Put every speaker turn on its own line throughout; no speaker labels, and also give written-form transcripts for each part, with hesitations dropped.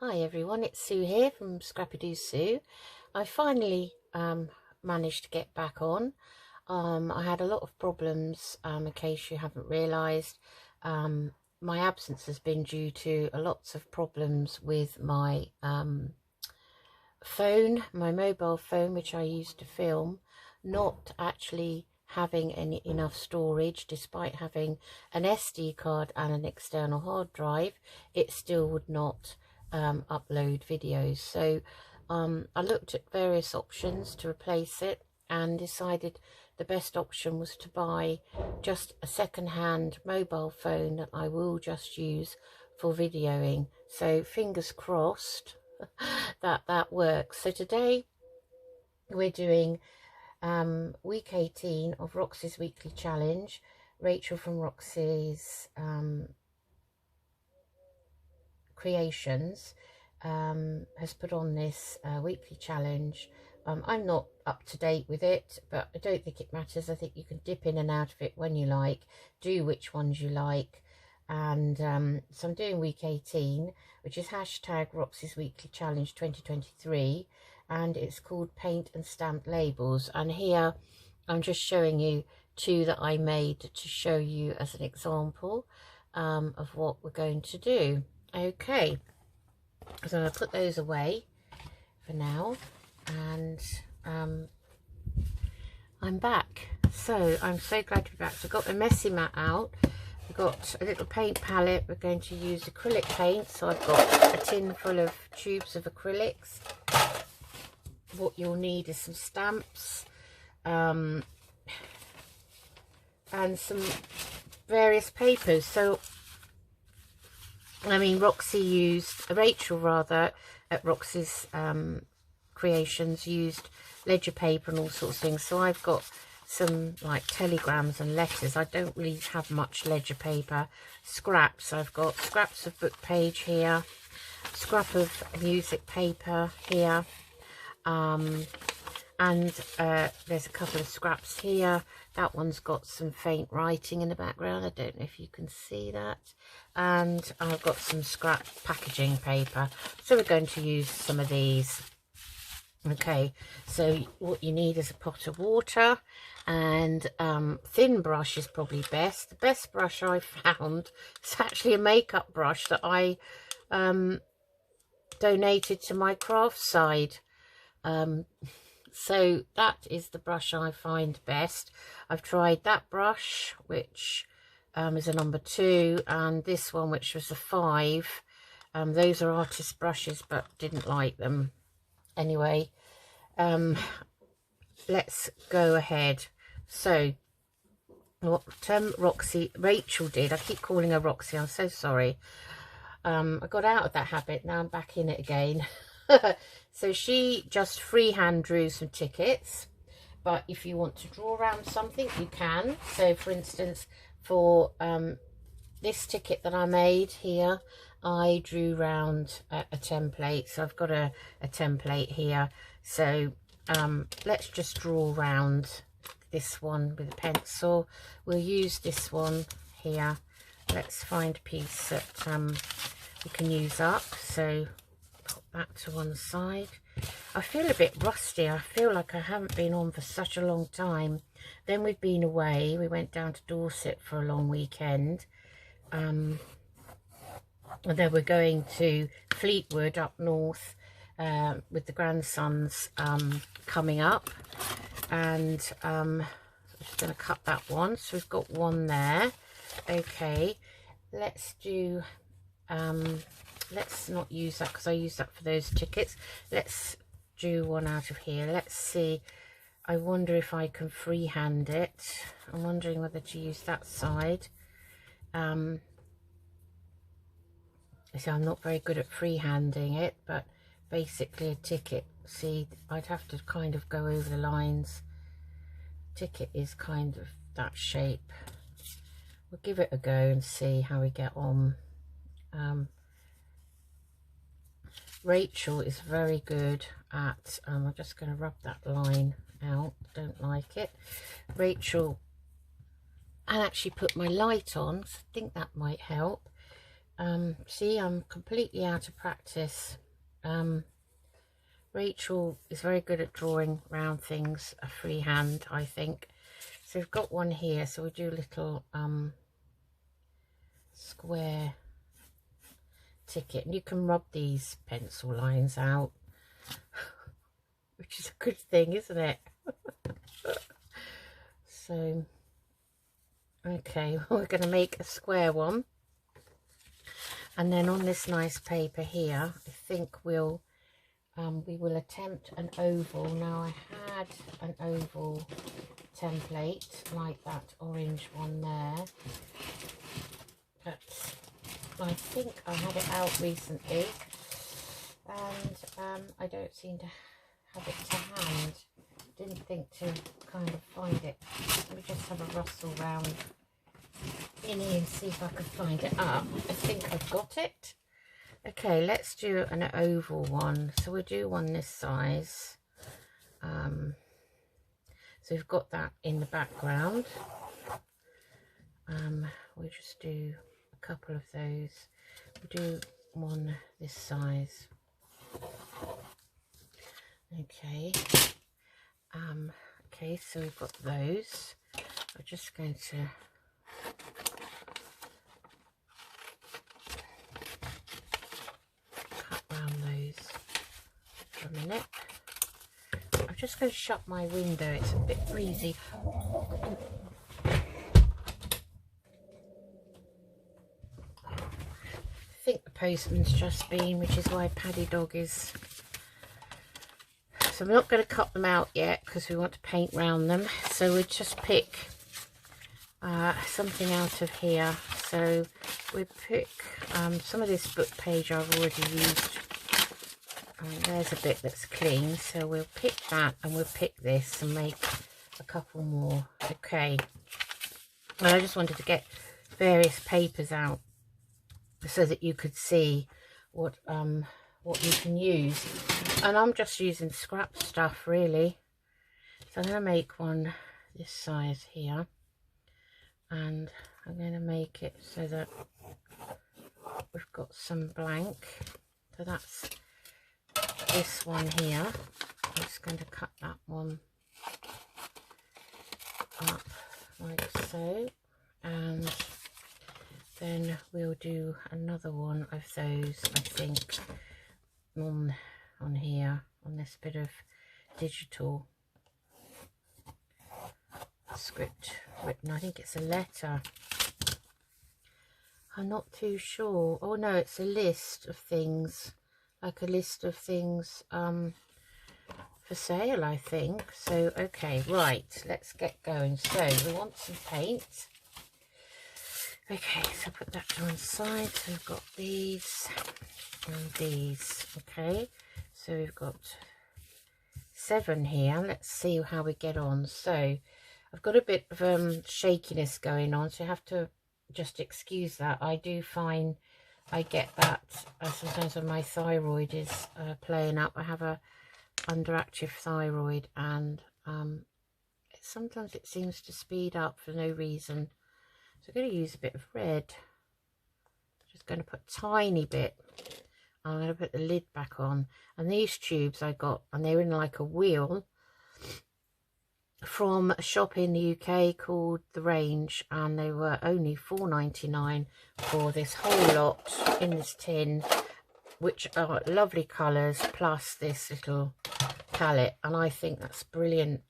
Hi everyone, it's Sue here from Scrappy Doo Sue. I finally managed to get back on. I had a lot of problems, in case you haven't realised. My absence has been due to lots of problems with my phone, my mobile phone, which I used to film, not actually having enough storage. Despite having an SD card and an external hard drive, it still would not upload videos. So I looked at various options to replace it and decided the best option was to buy just a second-hand mobile phone that I will just use for videoing. So fingers crossed that works. So today we're doing week 18 of Roxy's weekly challenge. Rachel from Roxy's Creations has put on this weekly challenge. I'm not up to date with it, but I don't think it matters. I think you can dip in and out of it when you like, do which ones you like. And so I'm doing week 18, which is hashtag Roxy's Weekly Challenge 2023, and it's called Paint and Stamp Labels. And here I'm just showing you two that I made to show you as an example of what we're going to do. Okay, so I'm going to put those away for now, and I'm back. So I'm so glad to be back. So I've got the messy mat out. We've got a little paint palette. We're going to use acrylic paint. So I've got a tin full of tubes of acrylics. What you'll need is some stamps and some various papers. So I mean, Rachel at Roxy's Creations used ledger paper and all sorts of things. So I've got some like telegrams and letters. I don't really have much ledger paper. Scraps. I've got scraps of book page here, scrap of music paper here, and there's a couple of scraps here. That one's got some faint writing in the background. I don't know if you can see that. And I've got some scrap packaging paper. So we're going to use some of these. Okay, so what you need is a pot of water, and thin brush is probably best. The best brush I found is actually a makeup brush that I donated to my craft side. So that is the brush I find best. I've tried that brush, which is a number 2, and this one, which was a 5. Those are artist brushes, but didn't like them. Anyway, let's go ahead. So what Rachel did, I keep calling her Roxy, I'm so sorry. I got out of that habit, now I'm back in it again. So she just freehand drew some tickets, but if you want to draw around something, you can. So for instance, for this ticket that I made here, I drew round a template. So I've got a template here. So let's just draw around this one with a pencil. We'll use this one here. Let's find a piece that we can use up. So put that to one side. I feel a bit rusty. I feel like I haven't been on for such a long time. Then we've been away. We went down to Dorset for a long weekend. And then we're going to Fleetwood up north with the grandsons coming up. And I'm just going to cut that one. So we've got one there. Okay, let's do... let's not use that because I use that for those tickets. Let's do one out of here. Let's see. I wonder if I can freehand it. I'm wondering whether to use that side. So I'm not very good at freehanding it, but basically a ticket. See, I'd have to kind of go over the lines. Ticket is kind of that shape. We'll give it a go and see how we get on. Rachel is very good at, I'm just going to rub that line out, don't like it. Rachel, I'll actually put my light on, so I think that might help. See, I'm completely out of practice. Rachel is very good at drawing round things freehand, I think. So we've got one here, so we'll do a little square ticket, and you can rub these pencil lines out, which is a good thing, isn't it? So okay, we're going to make a square one, and then on this nice paper here, I think we will attempt an oval. Now I had an oval template like that orange one there, but I think I had it out recently, and I don't seem to have it to hand. Didn't think to kind of find it. Let me just have a rustle round in here and see if I can find it up. I think I've got it. Okay, let's do an oval one. So we'll do one this size. So we've got that in the background. We'll just do a couple of those. We'll do one this size. Okay. Okay, so we've got those. We're just going to cut round those for a minute. I'm just going to shut my window, it's a bit breezy. I think the postman's just been, which is why Paddy Dog is... So I'm not going to cut them out yet because we want to paint round them. So we'll just pick something out of here. So we pick some of this book page I've already used. There's a bit that's clean. So we'll pick that and we'll pick this and make a couple more. Okay. And I just wanted to get various papers out so that you could see what you can use, and I'm just using scrap stuff really. So I'm going to make one this size here, and I'm going to make it so that we've got some blank. So that's this one here. I'm just going to cut that one up like so, and then we'll do another one of those, I think, on here, on this bit of digital script written. I think it's a letter. I'm not too sure. Oh no, it's a list of things, like a list of things for sale, I think. So okay, right, let's get going. So we want some paint. Okay, so put that to one side. So we've got these and these. Okay, so we've got 7 here. Let's see how we get on. So I've got a bit of shakiness going on, so you have to just excuse that. I do find I get that sometimes when my thyroid is playing up. I have a underactive thyroid, and sometimes it seems to speed up for no reason. So I'm going to use a bit of red. Just going to put a tiny bit. I'm going to put the lid back on. And these tubes I got, and they're in like a wheel, from a shop in the UK called The Range, and they were only £4.99 for this whole lot in this tin, which are lovely colours, plus this little palette, and I think that's brilliant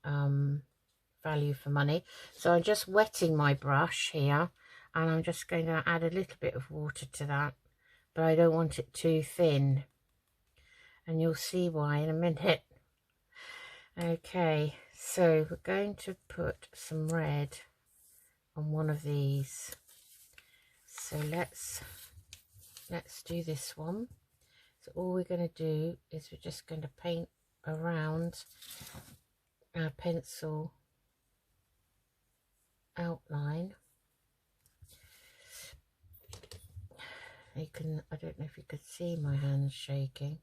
value for money. So I'm just wetting my brush here, and I'm just going to add a little bit of water to that, but I don't want it too thin, and you'll see why in a minute. Okay, so we're going to put some red on one of these. So let's do this one. So all we're going to do is we're just going to paint around our pencil outline. You can, I don't know if you could see my hands shaking.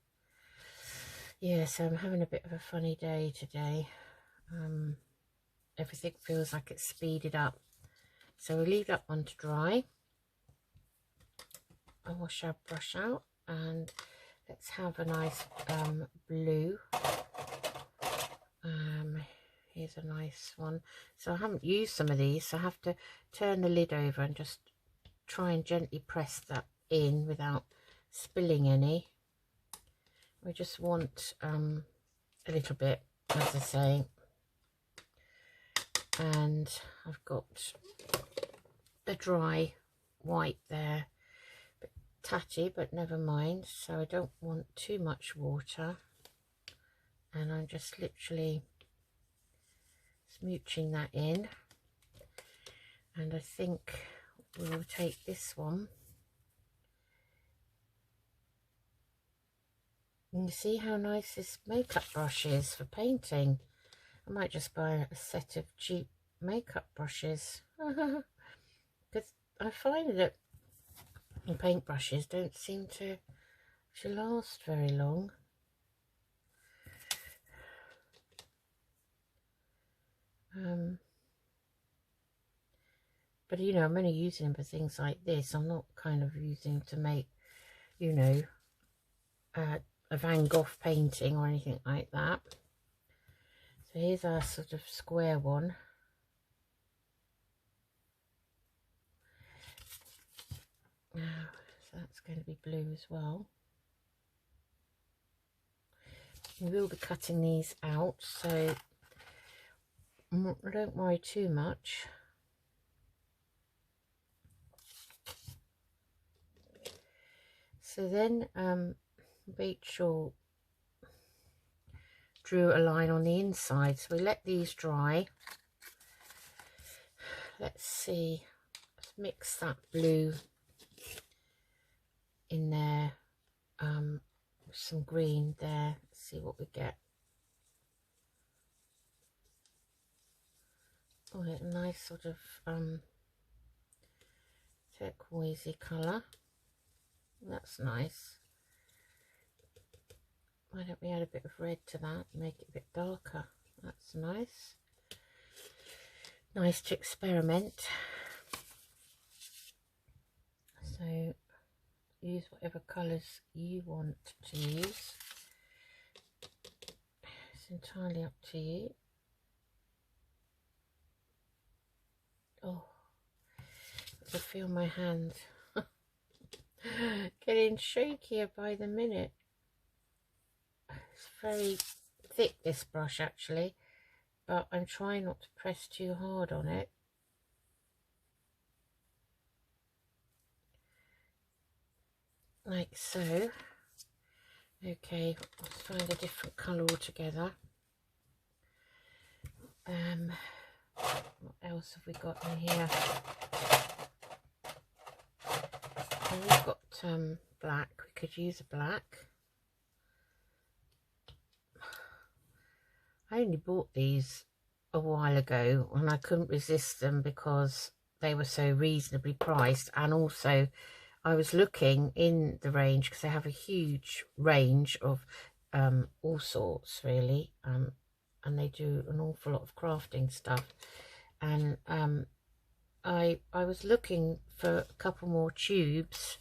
Yeah, so I'm having a bit of a funny day today. Everything feels like it's speeded up. So we'll leave that one to dry. I'll wash our brush out, and let's have a nice blue. Here's a nice one. So I haven't used some of these, so I have to turn the lid over and just try and gently press that in without spilling any. We just want a little bit, as I say. And I've got a dry white there, a bit tatty, but never mind. So I don't want too much water, and I'm just literally smooching that in. And I think we'll take this one. And you see how nice this makeup brush is for painting. I might just buy a set of cheap makeup brushes, because I find that paintbrushes don't seem to last very long. But you know, I'm only using them for things like this. I'm not kind of using them to make, you know, a Van Gogh painting or anything like that. So here's our sort of square one. So that's going to be blue as well. We will be cutting these out, so don't worry too much. So then Rachel drew a line on the inside, so we let these dry. Let's see, let's mix that blue in there with some green there. Let's see what we get. Oh, a nice sort of turquoisey colour. That's nice. Why don't we add a bit of red to that, make it a bit darker? That's nice. Nice to experiment. So use whatever colours you want to use. It's entirely up to you. Oh, I feel my hand getting shakier by the minute. It's very thick, this brush actually, but I'm trying not to press too hard on it. Like so. Okay, let's find a different colour altogether. What else have we got in here? Oh, we've got black. We could use a black. I only bought these a while ago and I couldn't resist them because they were so reasonably priced, and also I was looking in the range because they have a huge range of all sorts really, and they do an awful lot of crafting stuff, and I was looking for a couple more tubes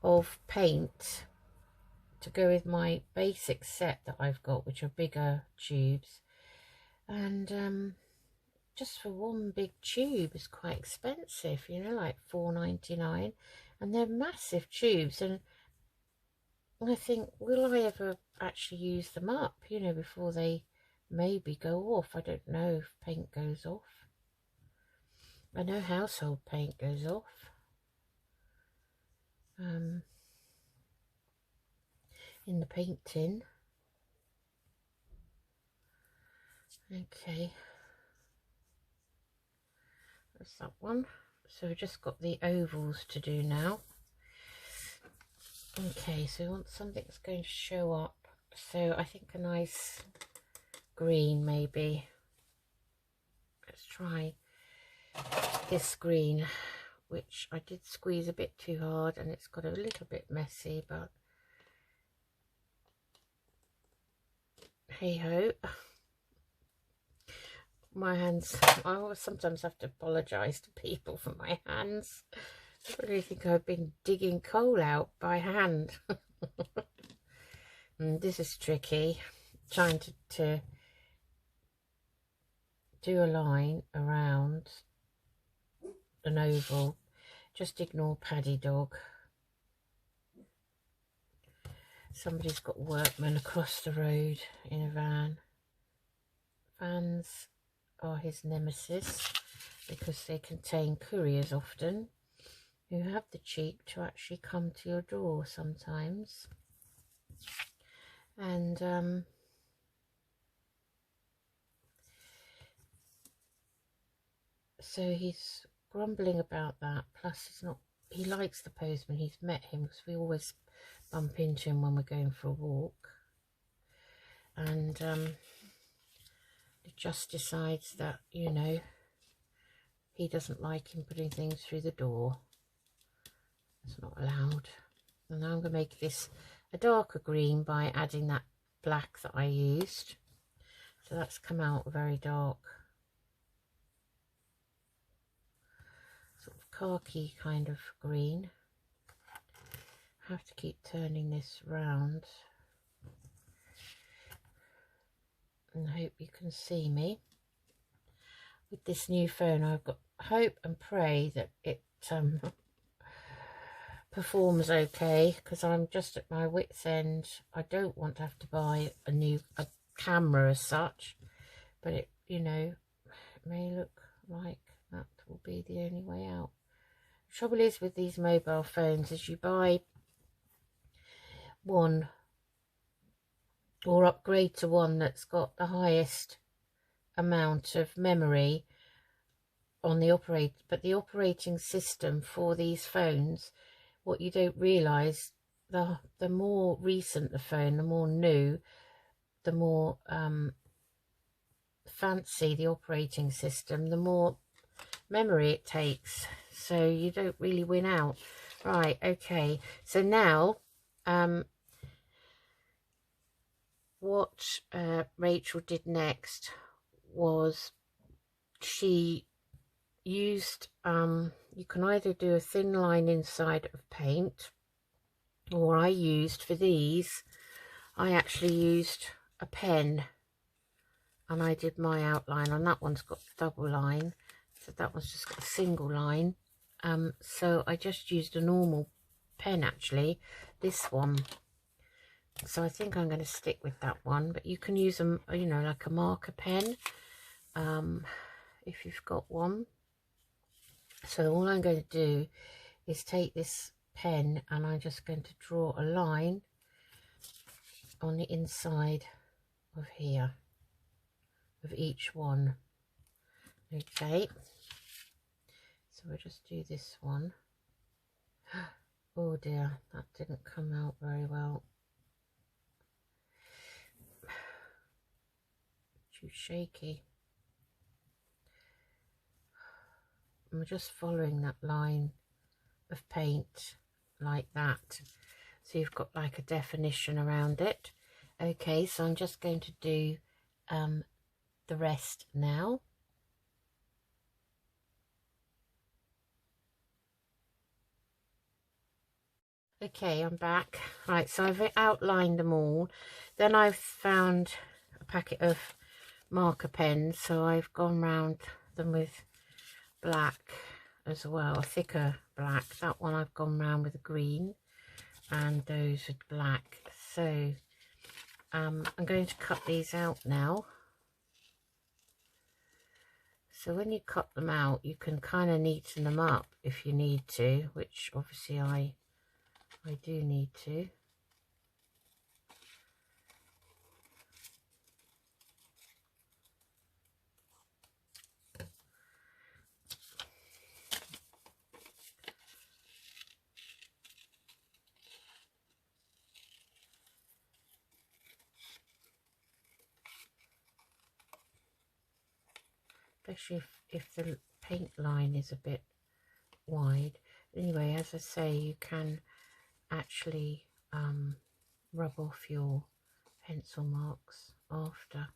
of paint to go with my basic set that I've got, which are bigger tubes, and just for one big tube is quite expensive, you know, like $4.99, and they're massive tubes, and I think, will I ever actually use them up, you know, before they maybe go off? I don't know if paint goes off. I know household paint goes off. In the paint tin. Okay. That's that one. So we've just got the ovals to do now. Okay, so we want something that's going to show up. So I think a nice green maybe. Let's try this green, which I did squeeze a bit too hard and it's got a little bit messy, but hey ho. My hands, I always sometimes have to apologise to people for my hands. I really think I've been digging coal out by hand. And this is tricky, trying to do a line around an oval. Just ignore Paddy Dog. Somebody's got workmen across the road in a van. Vans are his nemesis because they contain couriers often who have the cheek to actually come to your door sometimes. And so he's grumbling about that. Plus he likes the postman. He's met him because we always bump into him when we're going for a walk. And he just decides that, you know, he doesn't like him putting things through the door. It's not allowed. And now I'm going to make this a darker green by adding that black that I used. So that's come out very dark. Sort of khaki kind of green. I have to keep turning this round. And I hope you can see me. With this new phone, I've got hope and pray that it performs okay, because I'm just at my wit's end. I don't want to have to buy a camera as such, but it, you know, it may look like that will be the only way out. The trouble is with these mobile phones is you buy one or upgrade to one that's got the highest amount of memory on the operating system for these phones, what you don't realize, the more recent the phone, the more new, the more fancy the operating system, the more memory it takes, so you don't really win out. Right, okay, so now what Rachel did next was she used, you can either do a thin line inside of paint, or I used, for these, I actually used a pen and I did my outline. And that one's got double line, so that one's just got a single line. So I just used a normal pen, actually, this one. So I think I'm going to stick with that one, but you can use them, you know, like a marker pen, if you've got one. So all I'm going to do is take this pen and I'm just going to draw a line on the inside of here, of each one. Okay, so we'll just do this one. Oh dear, that didn't come out very well. Too shaky. I'm just following that line of paint like that, so you've got like a definition around it. Okay, so I'm just going to do the rest now. Okay, I'm back. Right, so I've outlined them all. Then I've found a packet of marker pens, so I've gone round them with black as well, a thicker black. That one I've gone round with a green, and those with black. So I'm going to cut these out now. So when you cut them out, you can kind of neaten them up if you need to, which obviously I do need to. Especially if the paint line is a bit wide. Anyway, as I say, you can actually rub off your pencil marks after.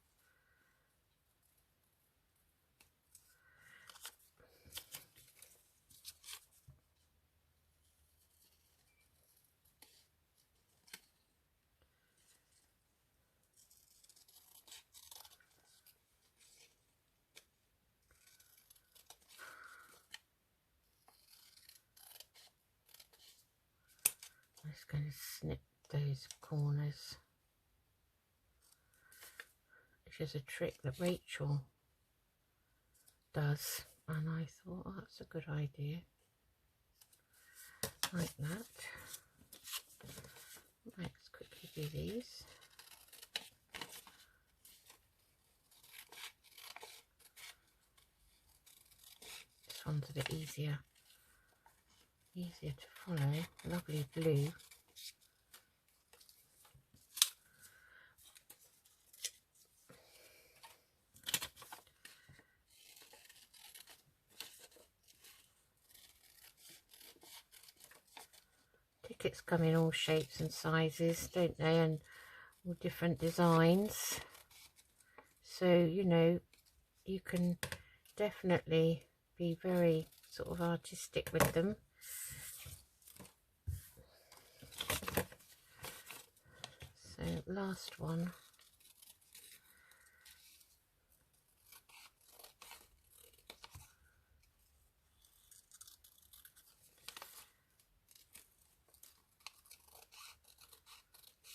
just going to snip those corners, which is a trick that Rachel does, and I thought, oh, that's a good idea, like that. Let's quickly do these. This one's a bit easier to follow. Lovely blue. Tickets come in all shapes and sizes, don't they, and all different designs, so you know, you can definitely be very sort of artistic with them. So last one.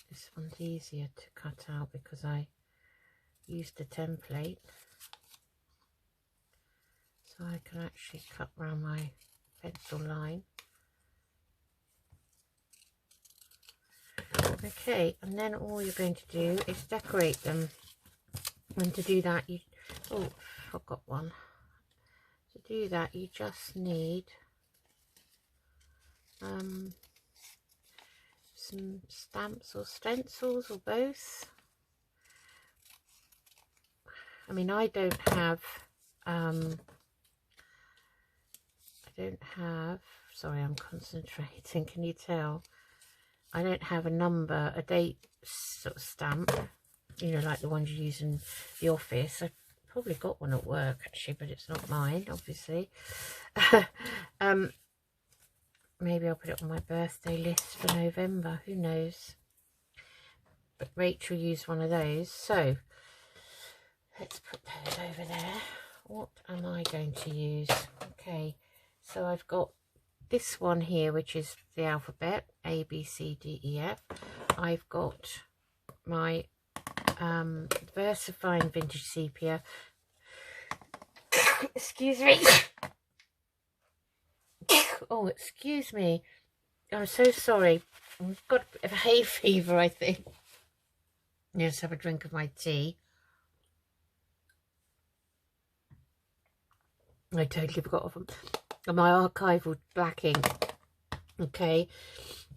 This one's easier to cut out because I used a template, so I can actually cut around my pencil line. Okay, and then all you're going to do is decorate them, and to do that you, oh, forgot one. To do that you just need some stamps or stencils or both. I mean, I don't have, sorry, I'm concentrating, can you tell? I don't have a number, a date sort of stamp, you know, like the ones you use in the office. I've probably got one at work actually, but it's not mine, obviously. Maybe I'll put it on my birthday list for November, who knows. But Rachel used one of those, so let's put those over there. What am I going to use? Okay, so I've got this one here, which is the alphabet, A, B, C, D, E, F. I've got my VersaFine Vintage Sepia. Excuse me. Oh, excuse me. I'm so sorry. I've got a bit of a hay fever, I think. Let's have a drink of my tea. I totally forgot of them. My archival black ink. Okay,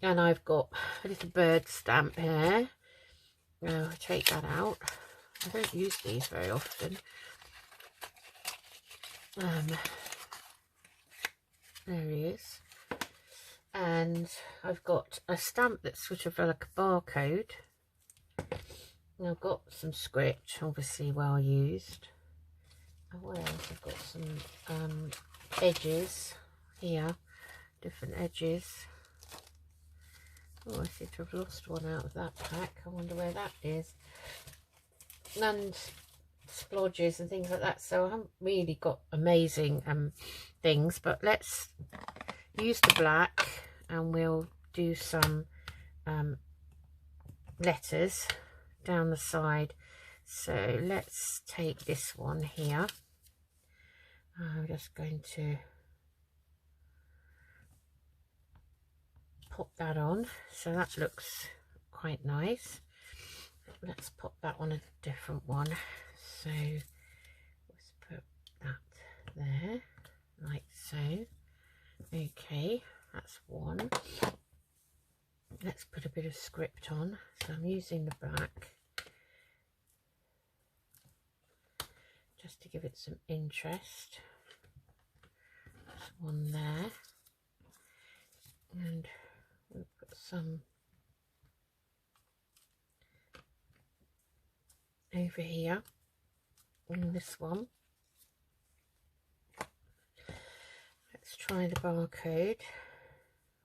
and I've got a little bird stamp here. I'll take that out. I don't use these very often. There he is. And I've got a stamp that's sort of like a barcode. And I've got some script, obviously well used. And what else? I've got some edges here, different edges. Oh, I seem to have lost one out of that pack. I wonder where that is. And splodges and things like that. So I haven't really got amazing things, but let's use the black and we'll do some letters down the side. So let's take this one here. I'm just going to pop that on, so that looks quite nice. Let's pop that on a different one. So let's put that there, like so. Okay, that's one. Let's put a bit of script on. So I'm using the black just to give it some interest. There's one there, and we'll put some over here in this one. Let's try the barcode.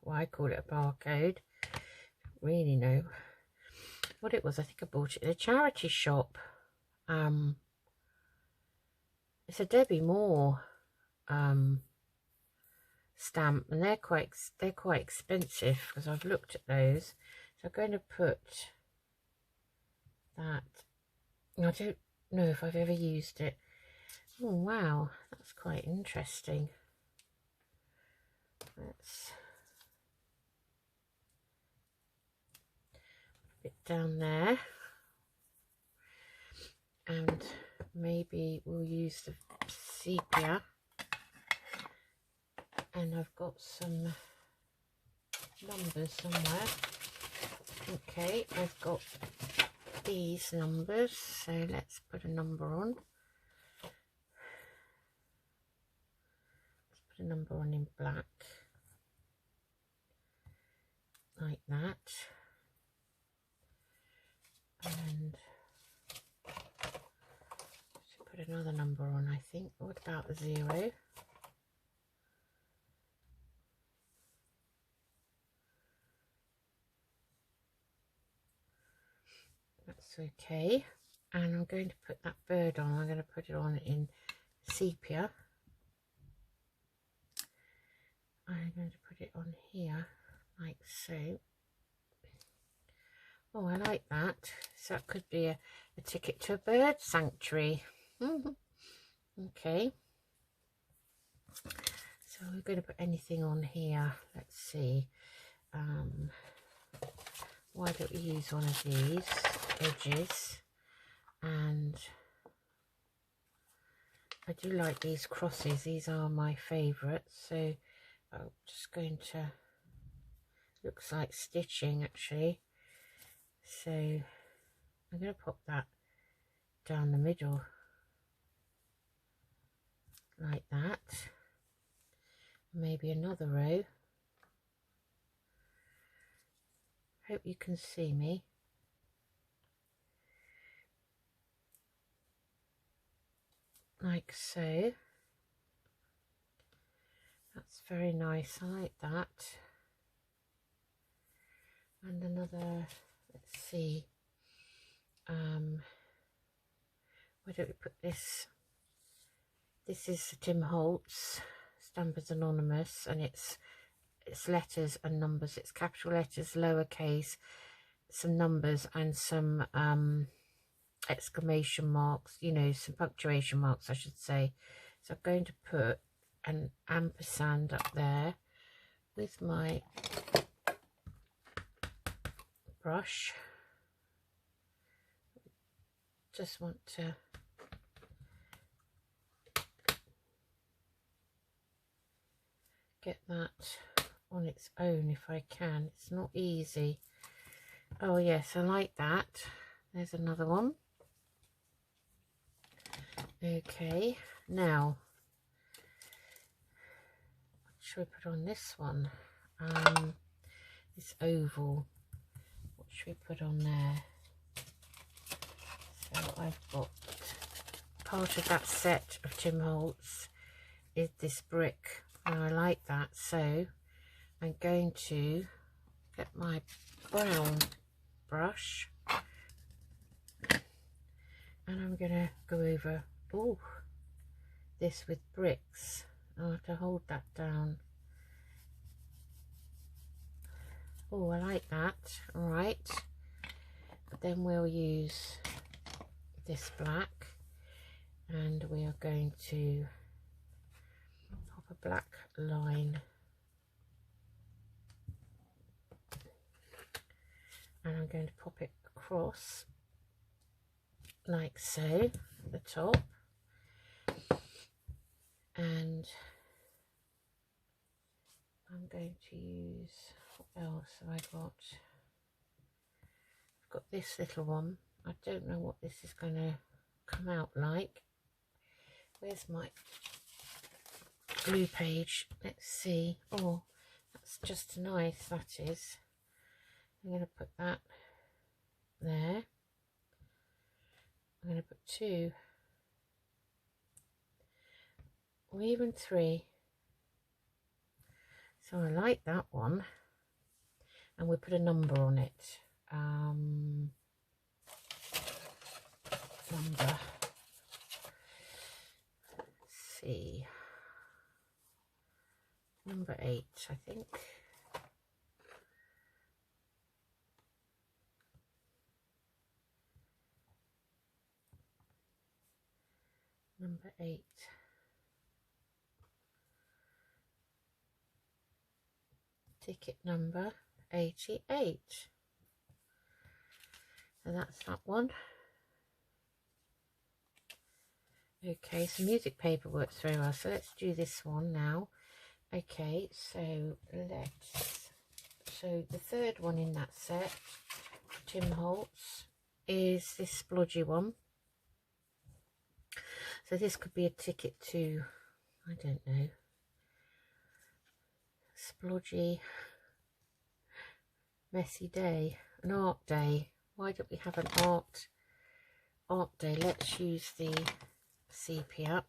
Well, I call it a barcode. Don't really know what it was. I think I bought it at a charity shop. It's a Debbie Moore stamp, and they're quite expensive because I've looked at those. So I'm going to put that. I don't know if I've ever used it. Oh wow, that's quite interesting. Let's put it down there, and maybe we'll use the sepia. And I've got some numbers somewhere. Okay, I've got these numbers, so let's put a number on. Let's put a number on in black, like that. And let's put another number on, I think. What about a 0? That's okay. And I'm going to put that bird on. I'm going to put it on in sepia. I'm going to put it on here, like so. Oh, I like that. So that could be a ticket to a bird sanctuary. Okay. So we're going to put anything on here. Let's see. Why don't we use one of these edges? And I do like these crosses. These are my favourites. So I'm just going to, looks like stitching actually. So I'm going to pop that down the middle like that. Maybe another row. Hope you can see me. Like so. That's very nice. I like that. And another, let's see. Where don't we put this? This is Tim Holtz, Stampers Anonymous, and it's letters and numbers. It's capital letters, lowercase, some numbers, and some exclamation marks, you know, some punctuation marks I should say. So I'm going to put an ampersand up there with my brush. Just want to get that on its own if I can. It's not easy. Oh yes, I like that. There's another one. Okay, now what should we put on this one? This oval. What should we put on there? So I've got part of that set of Tim Holtz is this brick. Now I like that, so I'm going to get my brown brush and I'm going to go over this with bricks. I'll have to hold that down. Oh, I like that. All right, but then we'll use this black and we are going to pop a black line, and I'm going to pop it across like so at the top, and I'm going to use, what else have I got? I've got this little one. I don't know what this is going to come out like. Where's my glue page? Let's see. Oh, that's just nice, that is. I'm going to put that there. I'm going to put 2 or even 3. So I like that one, and we'll put a number on it. Number. Let's see. Number number 8, I think. Number 8. Ticket number 88. So that's that one. Okay, so music paper works very well. So let's do this one now. Okay, so the third one in that set, Tim Holtz, is this splodgy one. So this could be a ticket to, I don't know, splodgy, messy day, an art day. Why don't we have an art day? Let's use the sepia.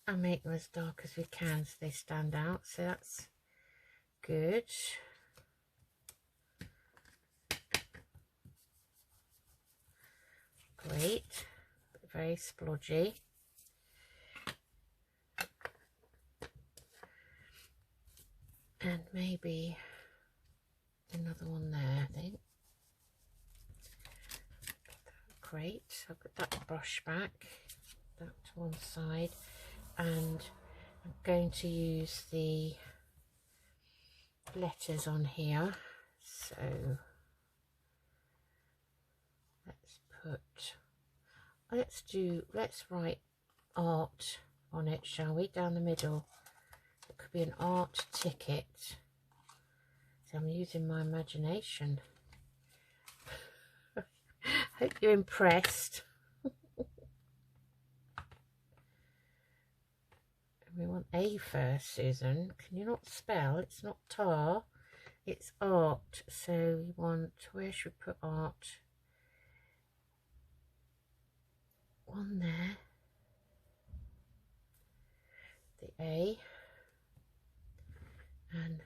And make them as dark as we can so they stand out. So that's good. Great. Very splodgy. And maybe another one there, I think. Great. I'll put that brush back, that to one side, and I'm going to use the letters on here. So let's write art on it, shall we, down the middle. It could be an art ticket. So I'm using my imagination. Hope you're impressed. We want A first, Susan. Can you not spell? It's not tar, it's art. So we want, where should we put art? One there. The A. And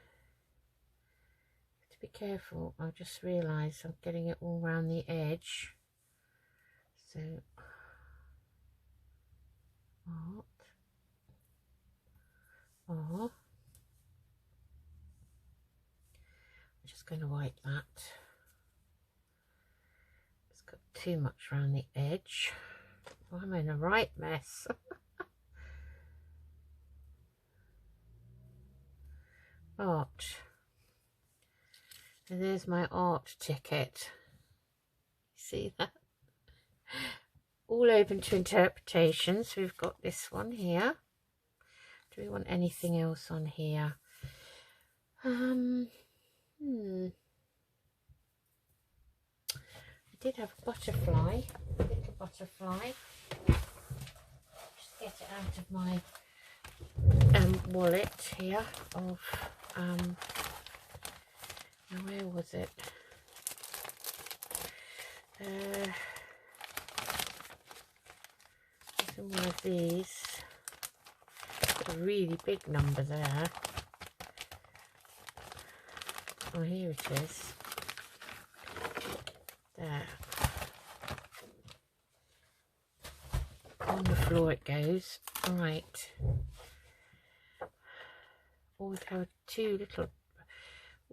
to be careful, I just realised I'm getting it all around the edge. So art. I'm just going to wipe that. It's got too much around the edge. Oh, I'm in a right mess. Art. And there's my art ticket. See that? All open to interpretation. So we've got this one here. Do we want anything else on here? I did have a butterfly, a little butterfly. Just get it out of my wallet here. Of now where was it? It's in one of these. A really big number there. Oh, here it is. There. On the floor it goes. Right. Oh, we have two little.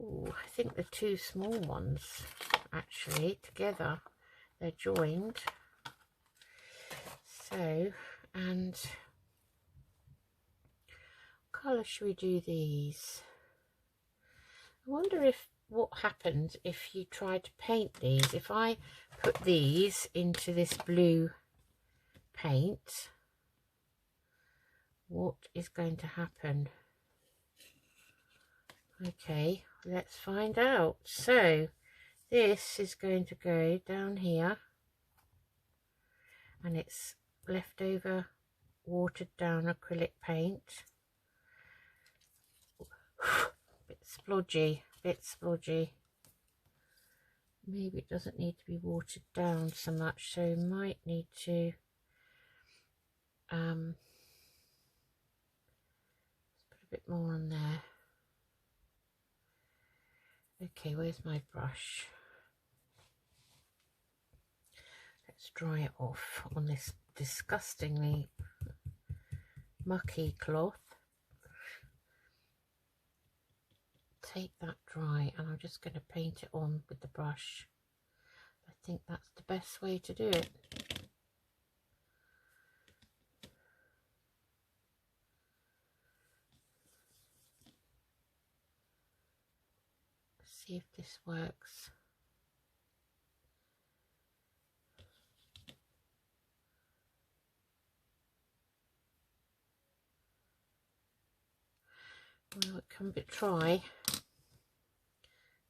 Oh, I think the two small ones actually together. They're joined. So, and colour should we do these? I wonder if what happens if you try to paint these. If I put these into this blue paint, what is going to happen? Okay, let's find out. So this is going to go down here, and it's leftover watered down acrylic paint. Bit splodgy. Maybe it doesn't need to be watered down so much, so you might need to let's put a bit more on there. Okay, where's my brush? Let's dry it off on this disgustingly mucky cloth. Take that dry, and I'm just going to paint it on with the brush. I think that's the best way to do it. See if this works. Well, it can be a bit dry,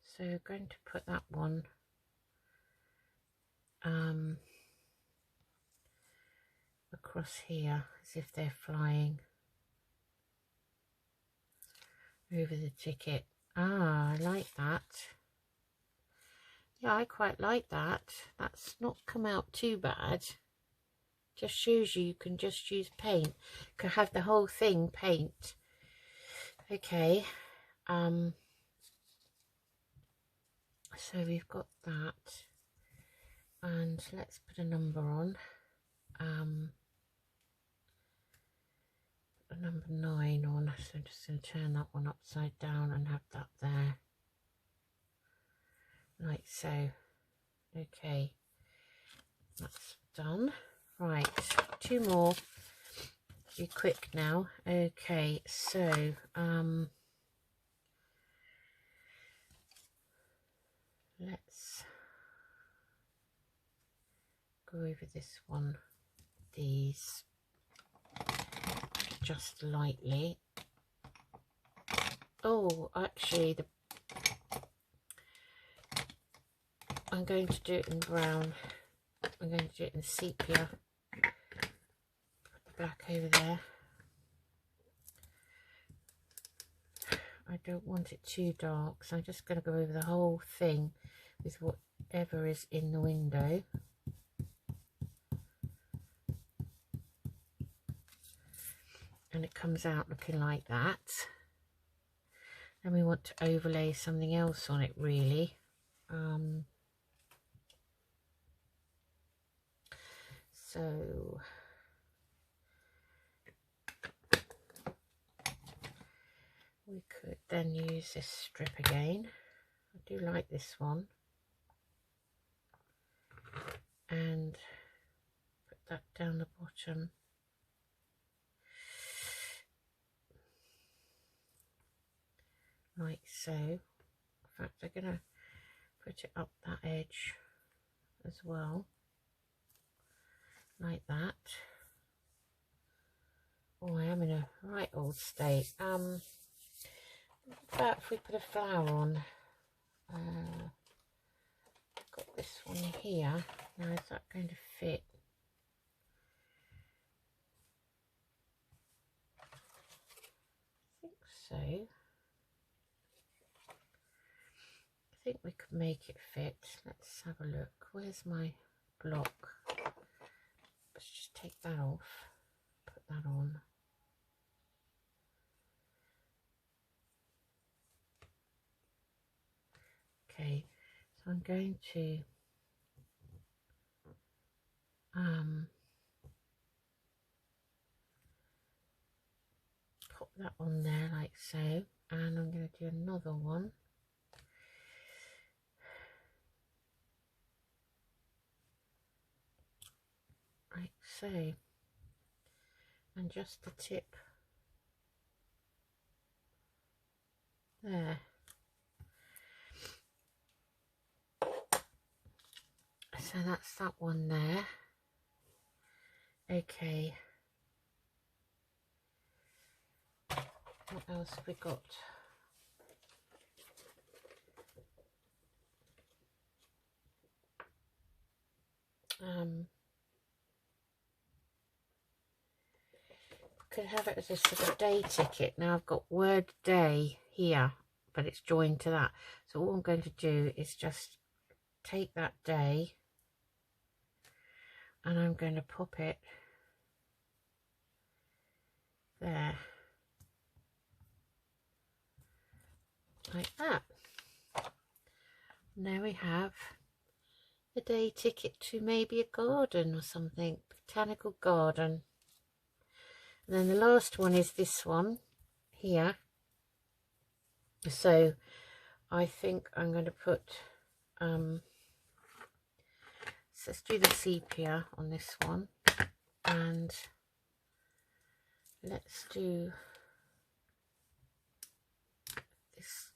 so we're going to put that one across here as if they're flying over the ticket. Ah, I like that. Yeah, I quite like that. That's not come out too bad. Just shows you can just use paint. Can have the whole thing paint. Okay. So we've got that, and let's put a number on. Put a number 9 on. So I'm just going to turn that one upside down and have that there, like so. Okay, that's done. Right, 2 more. Be quick now. Okay, so let's go over this one, these, just lightly. Oh, actually, I'm going to do it in brown. I'm going to do it in sepia. Put the black over there. I don't want it too dark, so I'm just going to go over the whole thing with whatever is in the window. And it comes out looking like that. And we want to overlay something else on it, really. So we could then use this strip again. I do like this one. And put that down the bottom. Like so. In fact, I'm going to put it up that edge as well. Like that. Oh, I am in a right old state. But if we put a flower on, got this one here. Now, is that going to fit? I think so. I think we could make it fit. Let's have a look. Where's my block? Let's just take that off. Put that on. Okay, so I'm going to pop that on there like so, and I'm going to do another one like so, and just the tip there. So that's that one there. Okay, what else have we got? Could have it as a sort of day ticket. Now I've got word day here, but it's joined to that. So all I'm going to do is just take that day, and I'm going to pop it there, like that. And there we have a day ticket to maybe a garden or something, botanical garden. And then the last one is this one here. So I think I'm going to put, so let's do the sepia on this one, and let's do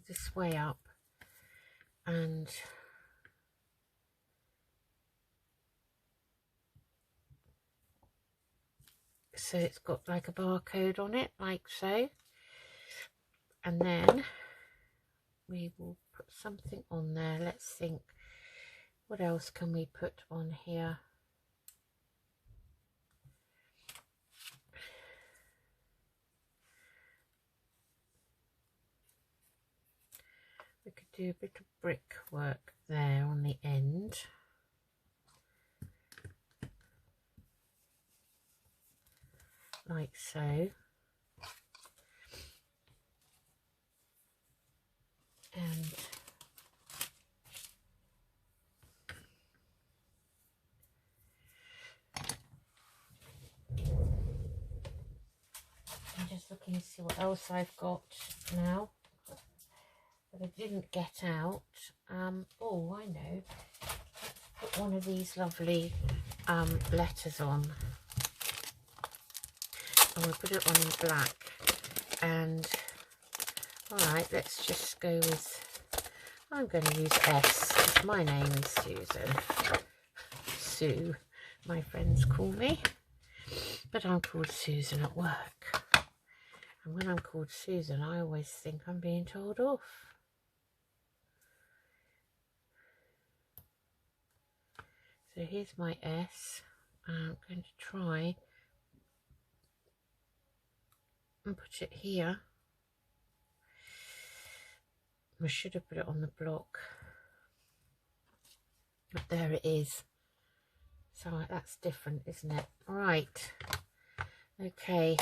this way up, and so it's got like a barcode on it, like so. And then we will put something on there. Let's think, what else can we put on here? We could do a bit of brickwork there on the end. Like so. And I'm just looking to see what else I've got now that I didn't get out. Oh, I know. Let's put one of these lovely letters on. I'm going to put it on in black. And alright, let's just go with, I'm going to use S because my name is Susan. Sue, my friends call me. But I'm called Susan at work. And when I'm called Susan, I always think I'm being told off. So here's my S. I'm going to try and put it here. I should have put it on the block. But there it is. So that's different, isn't it? Right. Okay.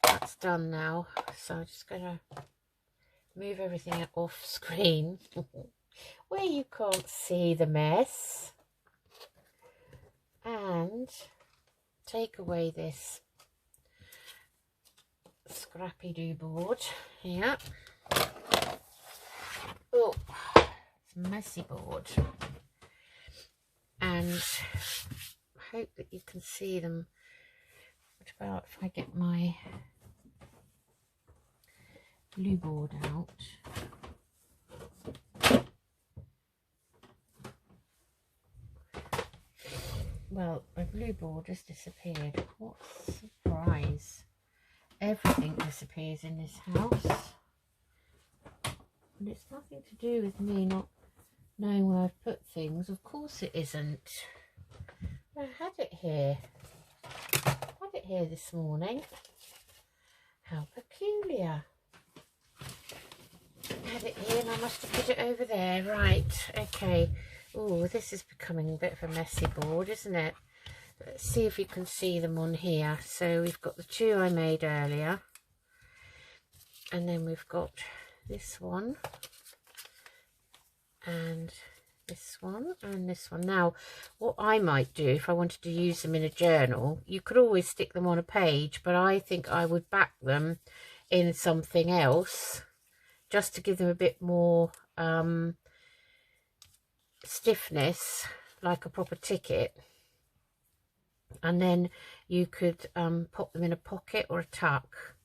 That's done now. So I'm just going to move everything off screen where you can't see the mess. And take away this scrappy-doo board here. Oh, it's a messy board. And I hope that you can see them. What about if I get my blue board out? Well, my blue board has disappeared. What a surprise. Everything disappears in this house. And it's nothing to do with me not knowing where I've put things. Of course it isn't. I had it here. I had it here this morning. How peculiar. I had it here and I must have put it over there. Right, okay. Oh, this is becoming a bit of a messy board, isn't it? Let's see if you can see them on here. So we've got the two I made earlier. And then we've got this one. And this one and this one. Now, what I might do if I wanted to use them in a journal, you could always stick them on a page, but I think I would back them in something else just to give them a bit more stiffness, like a proper ticket. And then you could pop them in a pocket or a tuck.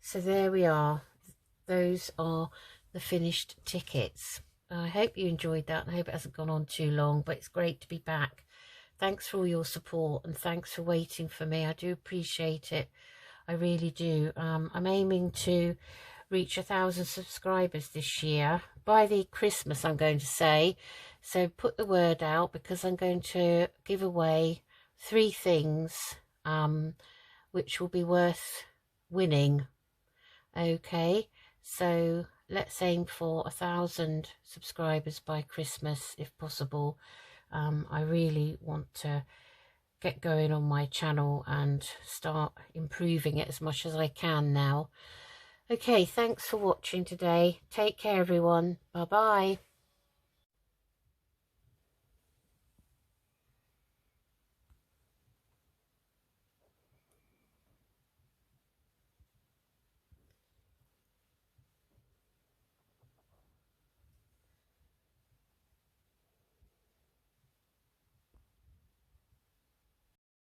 So there we are. Those are the finished tickets. I hope you enjoyed that. I hope it hasn't gone on too long, but it's great to be back. Thanks for all your support and thanks for waiting for me. I do appreciate it. I really do. I'm aiming to reach 1,000 subscribers this year by the Christmas, I'm going to say. So put the word out because I'm going to give away 3 things which will be worth winning. Okay, so let's aim for 1,000 subscribers by Christmas if possible. I really want to get going on my channel and start improving it as much as I can now. Okay, thanks for watching today. Take care everyone. Bye bye.